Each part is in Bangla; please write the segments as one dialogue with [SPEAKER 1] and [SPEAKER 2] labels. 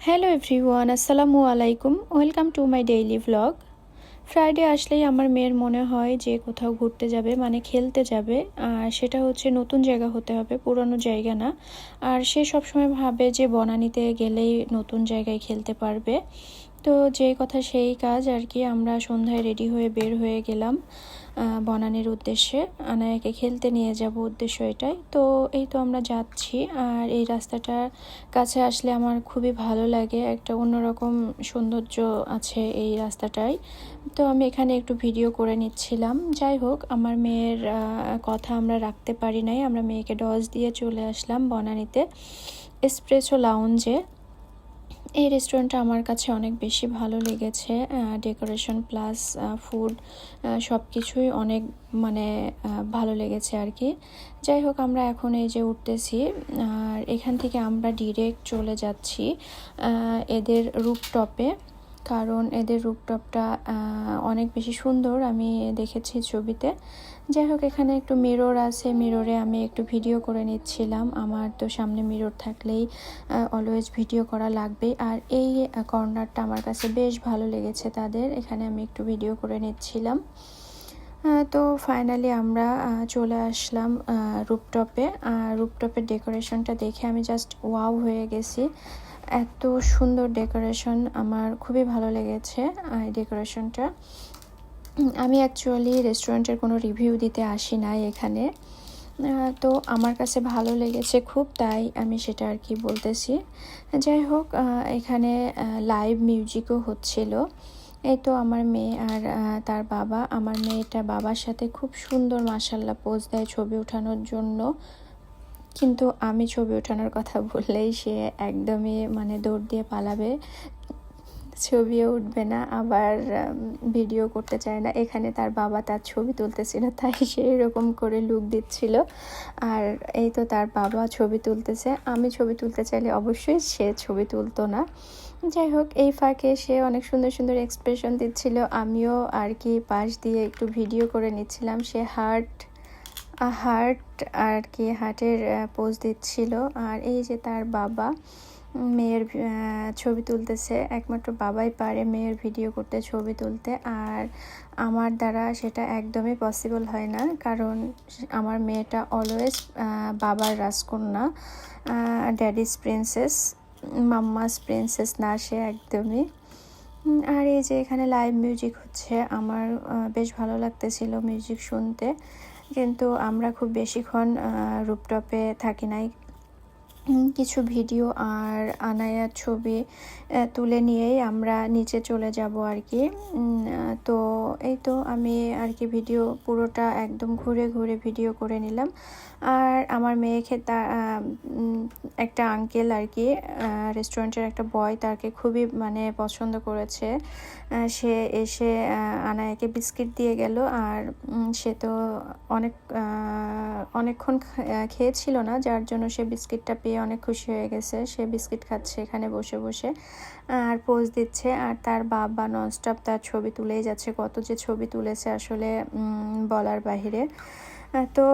[SPEAKER 1] হ্যালো এভরিওয়ান, আসসালামু আলাইকুম। Welcome to my daily vlog. Friday আসলেই আমার মেয়ের মনে হয় যে কোথাও ঘুরতে যাবে, মানে খেলতে যাবে। আর সেটা হচ্ছে নতুন জায়গা হতে হবে, পুরনো জায়গা না। আর সে সবসময় ভাবে যে বনানীতে গেলেই নতুন জায়গায় খেলতে পারবে। তো যেই কথা সেই কাজ আর কি। আমরা সন্ধ্যায় রেডি হয়ে বের হয়ে গেলাম বনানীর উদ্দেশ্যে। আনায়াকে খেলতে নিয়ে যাব, উদ্দেশ্য এটাই। তো এই তো আমরা যাচ্ছি। আর এই রাস্তাটার কাছে আসলে আমার খুবই ভালো লাগে, একটা অন্যরকম সৌন্দর্য আছে এই রাস্তাটায়। তো আমি এখানে একটু ভিডিও করে নিচ্ছিলাম। যাই হোক, আমার মেয়ের কথা আমরা রাখতে পারি নাই। আমরা মেয়েকে ডজ দিয়ে চলে আসলাম বনানীতে এসপ্রেসো লাউঞ্জে। এই রেস্টুরেন্টটা আমার কাছে অনেক বেশি ভালো লেগেছে। ডেকোরেশন প্লাস ফুড সব কিছুই অনেক মানে ভালো লেগেছে আর কি। যাই হোক, আমরা এখন এই যে উঠতেছি, আর এখান থেকে আমরা ডিরেক্ট চলে যাচ্ছি এদের রুফটপে। কারণ এদের রুফটপটা অনেক বেশি সুন্দর, আমি দেখেছি ছবিতে। যাই হোক, এখানে একটু মিরর আছে, মিররে আমি একটু ভিডিও করে নিচ্ছিলাম। আমার তো সামনে মিরর থাকলেই অলওয়েজ ভিডিও করা লাগবে। আর এই কর্নারটা আমার কাছে বেশ ভালো লেগেছে তাদের, এখানে আমি একটু ভিডিও করে নিচ্ছিলাম। তো ফাইনালি আমরা চলে আসলাম রুফটপে। রুফটপের ডেকোরেশনটা দেখে আমি জাস্ট ওয়াও হয়ে গেছি। এত সুন্দর ডেকোরেশন, আমার খুবই ভালো লেগেছে এই ডেকোরেশনটা। আমি অ্যাকচুয়ালি রেস্টুরেন্টের কোনো রিভিউ দিতে আসি নাই এখানে। তো আমার কাছে ভালো লেগেছে খুব, তাই আমি সেটা আর কি বলতেছি। যাই হোক, এখানে লাইভ মিউজিকও হচ্ছিল। এই তো আমার মেয়ে আর তার বাবা। আমার মেয়েটা বাবার সাথে খুব সুন্দর মাশাল্লাহ পোজ দেয় ছবি ওঠানোর জন্য। কিন্তু আমি ছবি ওঠানোর কথা বললেই সে একদমই মানে দৌড় দিয়ে পালাবে, ছবিও উঠবে না, আবার ভিডিও করতে চায় না। এখানে তার বাবা তার ছবি তুলতেছিল, তাই সে এরকম করে লুক দিচ্ছিল। আর এই তো তার বাবা ছবি তুলতেছে, আমি ছবি তুলতে চাইলে অবশ্যই সে ছবি তুলতো না। যাই হোক, এই ফাঁকে সে অনেক সুন্দর সুন্দর এক্সপ্রেশন দিচ্ছিল, আমিও আর কি পাশ দিয়ে একটু ভিডিও করে নিচ্ছিলাম। সে হার্ট আর কি হার্টের পোজ দিচ্ছিল। আর এই যে তার বাবা মেয়ের ছবি তুলতেছে। একমাত্র বাবাই পারে মেয়ের ভিডিও করতে, ছবি তুলতে। আর আমার দ্বারা সেটা একদমই পসিবল হয় না, কারণ আমার মেয়েটা অলওয়েজ বাবার রাজকন্যা, ড্যাডিস প্রিন্সেস, মাম্মাস প্রিন্সেস না সে একদমই। আর এই যে এখানে লাইভ মিউজিক হচ্ছে, আমার বেশ ভালো লাগতেছিল মিউজিক শুনতে। কিন্তু আমরা খুব বেশিক্ষণ রুফটপে থাকি নাই, কিছু ভিডিও আর আনায়ার ছবি তুলে নিয়েই আমরা নিচে চলে যাব আর কি। তো এই তো আমি আর কি ভিডিও পুরোটা একদম ঘুরে ঘুরে ভিডিও করে নিলাম। আর আমার মেয়েকে একটা আঙ্কেল আর কি, রেস্টুরেন্টের একটা বয়, তাকে খুবই মানে পছন্দ করেছে। সে এসে আনায়াকে বিস্কিট দিয়ে গেল। আর সে তো অনেকক্ষণ খেয়েছিল না, যার জন্য সে বিস্কিটটা পেয়ে অনেক খুশি হয়ে গেছে। সে বিস্কিট খাচ্ছে এখানে বসে বসে আর পোজ দিচ্ছে। আর তার বাবা ননস্টপ তার ছবি তুলেই যাচ্ছে, কত যে ছবি তুলেছে আসলে বলার বাহিরে। তো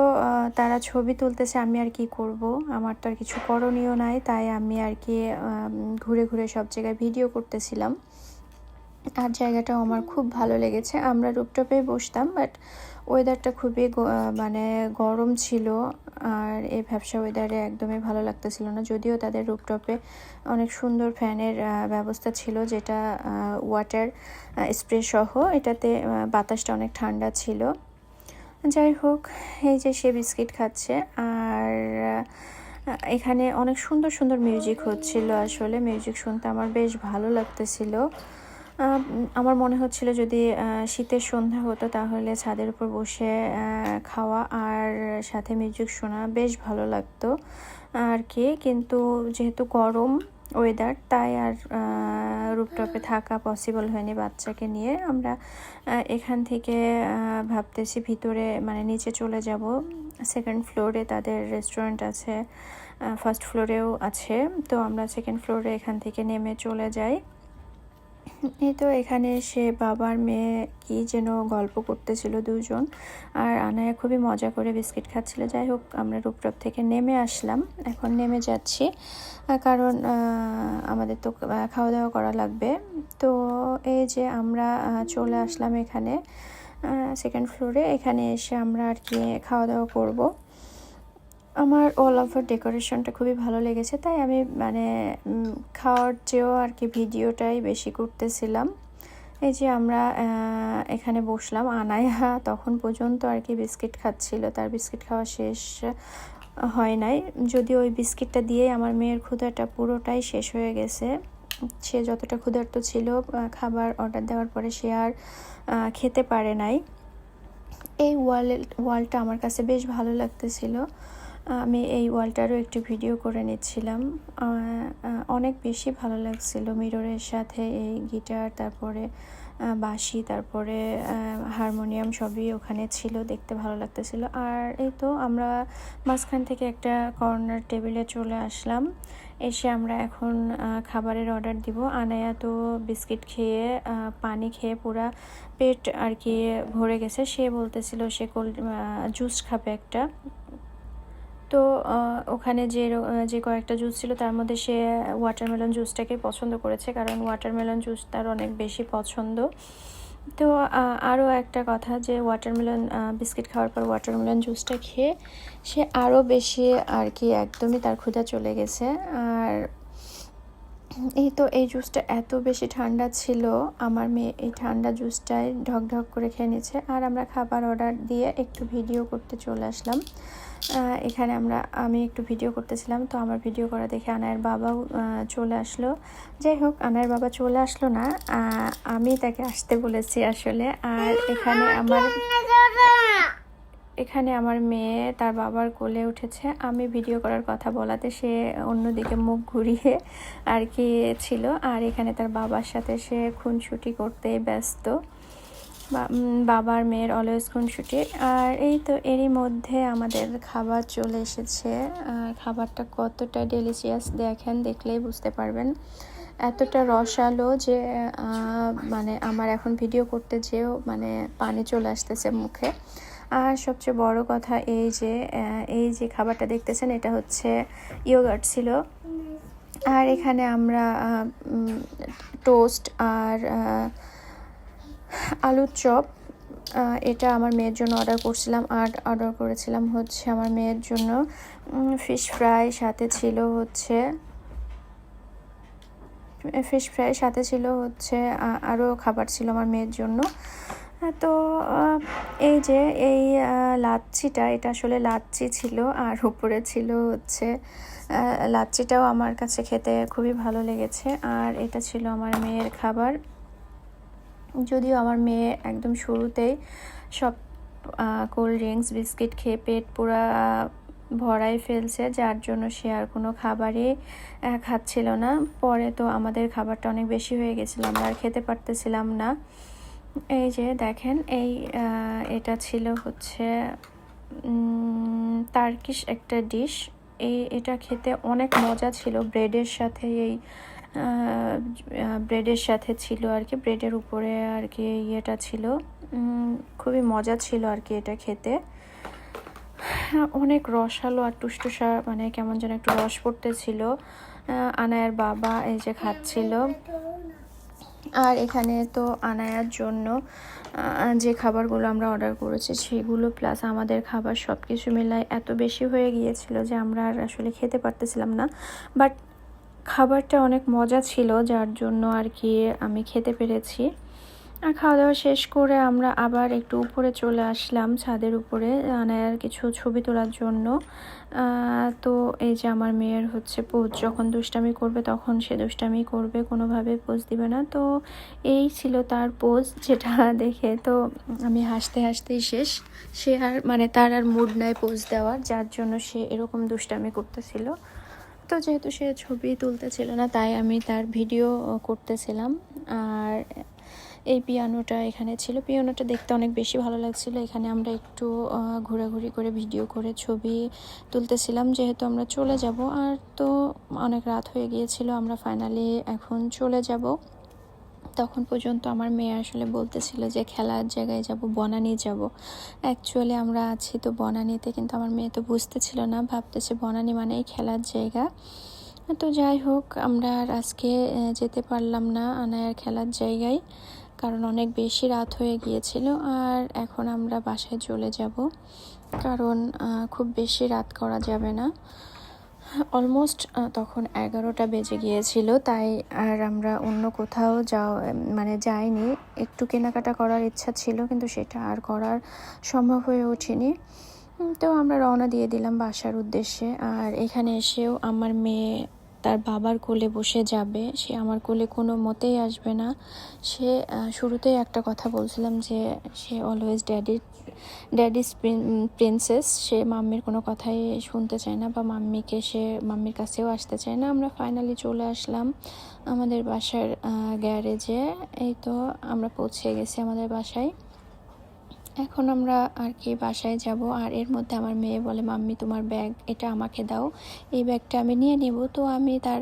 [SPEAKER 1] তারা ছবি তুলতেছে, আমি আর কি করব, আমার তো আর কিছু করণীয় নাই, তাই আমি আর কি ঘুরে ঘুরে সব জায়গায় ভিডিও করতেছিলাম। আর জায়গাটাও আমার খুব ভালো লেগেছে। আমরা রুফটপে বসতাম, বাট ওয়েদারটা খুবই মানে গরম ছিল। আর এই ভ্যাপসা ওয়েদারে একদমই ভালো লাগতেছিল না, যদিও তাদের রুফটপে অনেক সুন্দর ফ্যানের ব্যবস্থা ছিল, যেটা ওয়াটার স্প্রে সহ, এটাতে বাতাসটা অনেক ঠান্ডা ছিল। যাই হোক, এই যে সে বিস্কিট খাচ্ছে। আর এখানে অনেক সুন্দর সুন্দর মিউজিক হচ্ছিল, আসলে মিউজিক শুনতে আমার বেশ ভালো লাগতেছিল। আমার মনে হচ্ছিল যদি শীতের সন্ধ্যা হতো তাহলে ছাদের উপর বসে খাওয়া আর সাথে মিউজিক শোনা বেশ ভালো লাগতো আর কি। কিন্তু যেহেতু গরম ওয়েদার, তাই আর রুফটপে থাকা পসিবল হয়নি বাচ্চাকে নিয়ে। আমরা এখান থেকে ভাবতেছি ভিতরে মানে নিচে চলে যাব। সেকেন্ড ফ্লোরে তাদের রেস্টুরেন্ট আছে, ফার্স্ট ফ্লোরেও আছে। তো আমরা সেকেন্ড ফ্লোরে এখান থেকে নেমে চলে যাই। এই তো এখানে এসে বাবার মেয়ে কি যেন গল্প করতেছিল দুজন, আর আনায়া খুবই মজা করে বিস্কিট খাচ্ছিল। যাই হোক, আমরা রূপটপ থেকে নেমে আসলাম, এখন নেমে যাচ্ছি কারণ আমাদের তো খাওয়া দাওয়া করা লাগবে। তো এই যে আমরা চলে আসলাম এখানে সেকেন্ড ফ্লোরে। এখানে এসে আমরা আর কি খাওয়া দাওয়া করব। আমার অল ওভার ডেকোরেশনটা খুবই ভালো লেগেছে, তাই আমি মানে খাওয়ার চেয়েও আর কি ভিডিওটাই বেশি করতেছিলাম। এই যে আমরা এখানে বসলাম, আনায়া তখন পর্যন্ত আর কি বিস্কিট খাচ্ছিল, তার বিস্কিট খাওয়া শেষ হয় নাই, যদিও ওই বিস্কিটটা দিয়েই আমার মেয়ের ক্ষুধাটা পুরোটাই শেষ হয়ে গেছে। সে যতটা ক্ষুধার্ত ছিল খাবার অর্ডার দেওয়ার পরে সে আর খেতে পারে নাই। এই ওয়ালটা আমার কাছে বেশ ভালো লাগতেছিল, আমি এই ওয়ালটারও একটু ভিডিও করে নিচ্ছিলাম। অনেক বেশি ভালো লাগছিল মিররের সাথে এই গিটার, তারপরে বাঁশি, তারপরে হারমোনিয়াম সবই ওখানে ছিল, দেখতে ভালো লাগতেছিল। আর এই তো আমরা মাঝখান থেকে একটা কর্নার টেবিলে চলে আসলাম। এসে আমরা এখন খাবারের অর্ডার দিব। আনায়া তো বিস্কিট খেয়ে পানি খেয়ে পুরা পেট আর কি ভরে গেছে, সে বলতেছিল সে জুস খাবে একটা। তো ওখানে যে কয়েকটা জুস ছিল তার মধ্যে সে ওয়াটারমেলন জুসটাকে পছন্দ করেছে, কারণ ওয়াটারমেলন জুস তার অনেক বেশি পছন্দ। তো আরও একটা কথা যে ওয়াটারমেলন বিস্কিট খাওয়ার পর ওয়াটারমেলন জুসটা খেয়ে সে আরও বেশি আর কি একদমই তার ক্ষুধা চলে গেছে। আর এই তো এই জুসটা এত বেশি ঠান্ডা ছিল, আমার মেয়ে এই ঠান্ডা জুসটাই ঢক ঢক করে খেয়ে নিয়েছে। আর আমরা খাবার অর্ডার দিয়ে একটু ভিডিও করতে চলে আসলাম। এখানে আমি একটু ভিডিও করতেছিলাম, তো আমার ভিডিও করা দেখে আনায়ের বাবাও চলে আসলো। যাই হোক, আনায়ের বাবা চলে আসলো না, আমি তাকে আসতে বলেছি আসলে। আর এখানে আমার মেয়ে তার বাবার কোলে উঠেছে, আমি ভিডিও করার কথা বলাতে সে অন্যদিকে মুখ ঘুরিয়ে আর কি ছিল। আর এখানে তার বাবার সাথে সে খুনসুটি করতে ব্যস্ত, বাবার মেয়ের অলওয়েজ খুনসুটি। আর এই তো এরই মধ্যে আমাদের খাবার চলে এসেছে। খাবারটা কতটা ডেলিশিয়াস দেখেন, দেখলেই বুঝতে পারবেন। এতটা রসালো যে মানে আমার এখন ভিডিও করতে যেও মানে পানি চলে আসতেছে মুখে। আর সবচেয়ে বড় কথা এই যে খাবারটা দেখতেছেন, এটা হচ্ছে ইয়োগার্ট ছিল। আর এখানে আমরা টোস্ট আর আলুর চপ, এটা আমার মেয়ের জন্য অর্ডার করছিলাম। আর অর্ডার করেছিলাম হচ্ছে আমার মেয়ের জন্য ফিশ ফ্রাই, সাথে ছিল হচ্ছে আরও খাবার ছিল আমার মেয়ের জন্য। তো এই যে এই লাচ্ছিটা, এটা আসলে লাচ্ছি ছিল, আর উপরে ছিল হচ্ছে লাচ্ছিটাও আমার কাছে খেতে খুবই ভালো লেগেছে। আর এটা ছিল আমার মেয়ের খাবার, যদিও আমার মেয়ে একদম শুরুতেই সব কোল্ড ড্রিঙ্কস বিস্কিট খেয়ে পেট পুরা ভরাই ফেলছে, যার জন্য সে আর কোনো খাবারই খাচ্ছিল না। পরে তো আমাদের খাবারটা অনেক বেশি হয়ে গেছিলো, আমরা আর খেতে পারতেছিলাম না। এই যে দেখেন এটা ছিল হচ্ছে টার্কিশ একটা ডিশ। এটা খেতে অনেক মজা ছিল, ব্রেডের সাথে ছিল আর কি, ব্রেডের উপরে আর কি ইয়েটা ছিল, খুবই মজা ছিল আর কি এটা খেতে। অনেক রসালো আর টুসটুসা, মানে কেমন যেন একটু রস পড়তেছিল। আনায়ার বাবা এই যে খাচ্ছিল। আর এখানে তো আনায়ার জন্য যে খাবারগুলো আমরা অর্ডার করেছি সেগুলো প্লাস আমাদের খাবার সব কিছু মিলায় এত বেশি হয়ে গিয়েছিল যে আমরা আর আসলে খেতে পারতেছিলাম না। বাট খাবারটা অনেক মজা ছিল, যার জন্য আর কি আমি খেতে পেরেছি। আর খাওয়া দাওয়া শেষ করে আমরা আবার একটু উপরে চলে আসলাম, ছাদের উপরে আনায়ার কিছু ছবি তোলার জন্য। তো এই যে আমার মেয়ের হচ্ছে পোজ, যখন দুষ্টামি করবে তখন সে দুষ্টামি করবে, কোনোভাবে পোজ দিবে না। তো এই ছিল তার পোজ, যেটা দেখে তো আমি হাসতে হাসতেই শেষ। সে আর মানে তার আর মুড নাই পোজ দেওয়ার, যার জন্য সে এরকম দুষ্টামি করতেছিল। তো যেহেতু সে ছবি তুলতেছিল না, তাই আমি তার ভিডিও করতেছিলাম। আর এই পিয়ানোটা এখানে ছিল, পিয়ানোটা দেখতে অনেক বেশি ভালো লাগছিল। এখানে আমরা একটু ঘোরাঘুরি করে ভিডিও করে ছবি তুলতেছিলাম, যেহেতু আমরা চলে যাব। আর তো অনেক রাত হয়ে গিয়েছিল, আমরা ফাইনালি এখন চলে যাব। তখন পর্যন্ত আমার মেয়ে আসলে বলতেছিল যে খেলার জায়গায় যাব, বনানী যাব। অ্যাকচুয়ালি আমরা আছি তো বনানীতে, কিন্তু আমার মেয়ে তো বুঝতেছিল না, ভাবতেছে বনানী মানেই খেলার জায়গা। তো যাই হোক, আমরা আর আজকে যেতে পারলাম না আনায়ার খেলার জায়গায়, কারণ অনেক বেশি রাত হয়ে গিয়েছিল। আর এখন আমরা বাসায় চলে যাব, কারণ খুব বেশি রাত করা যাবে না। অলমোস্ট তখন 11টা বেজে গিয়েছিল, তাই আর আমরা অন্য কোথাও যাইনি। একটু কেনাকাটা করার ইচ্ছা ছিল, কিন্তু সেটা আর করার সম্ভব হয়ে ওঠেনি। তো আমরা রওনা দিয়ে দিলাম বাসার উদ্দেশ্যে। আর এখানে এসেও আমার মেয়ে তার বাবার কোলে বসে যাবে, সে আমার কোলে কোনো মতেই আসবে না। সে শুরুতেই একটা কথা বলছিলাম যে সে অলওয়েজ ড্যাডিস প্রিন্সেস, সে মাম্মির কোনো কথাই শুনতে চায় না, বা মাম্মির কাছেও আসতে চায় না। আমরা ফাইনালি চলে আসলাম আমাদের বাসার গ্যারেজে। এই তো আমরা পৌঁছে গেছি আমাদের বাসায়। এখন আমরা আর কি বাসায় যাব। আর এর মধ্যে আমার মেয়ে বলে, মাম্মি তোমার ব্যাগ এটা আমাকে দাও, এই ব্যাগটা আমি নিয়ে নেব। তো আমি তার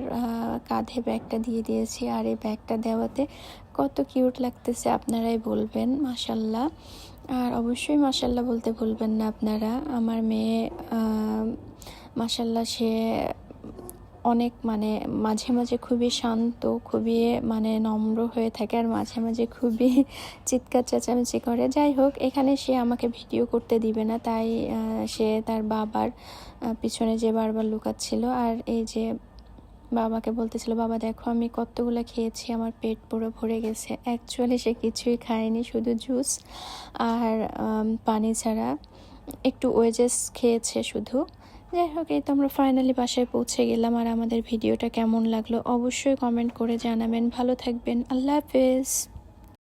[SPEAKER 1] কাঁধে ব্যাগটা দিয়ে দিয়েছি। আর এই ব্যাগটা দেওয়াতে কত কিউট লাগতেছে আপনারাই বলবেন মাশাল্লাহ। আর অবশ্যই মাশাল্লাহ বলতে ভুলবেন না আপনারা। আমার মেয়ে মাশাল্লাহ, সে অনেক মাঝে মাঝে খুবই শান্ত, খুবই নম্র হয়ে থাকে, আর মাঝে মাঝে খুবই চিৎকার চেঁচামেচি করে। যাই হোক, এখানে সে আমাকে ভিডিও করতে দিবে না, তাই সে তার বাবার পিছনে যে বারবার লুকাচ্ছিল। আর এই যে বাবাকে বলতেছিল, বাবা দেখো আমি কতগুলো খেয়েছি, আমার পেট পুরো ভরে গেছে। অ্যাকচুয়ালি সে কিছুই খায়নি, শুধু জুস আর পানি ছাড়া একটু ওয়েজেস খেয়েছে শুধু। যাই হোক, এই তো আমরা ফাইনালি বাসায় পৌঁছে গেলাম। আর আমাদের ভিডিওটা কেমন লাগলো অবশ্যই কমেন্ট করে জানাবেন। ভালো থাকবেন, আল্লাহ হাফেজ।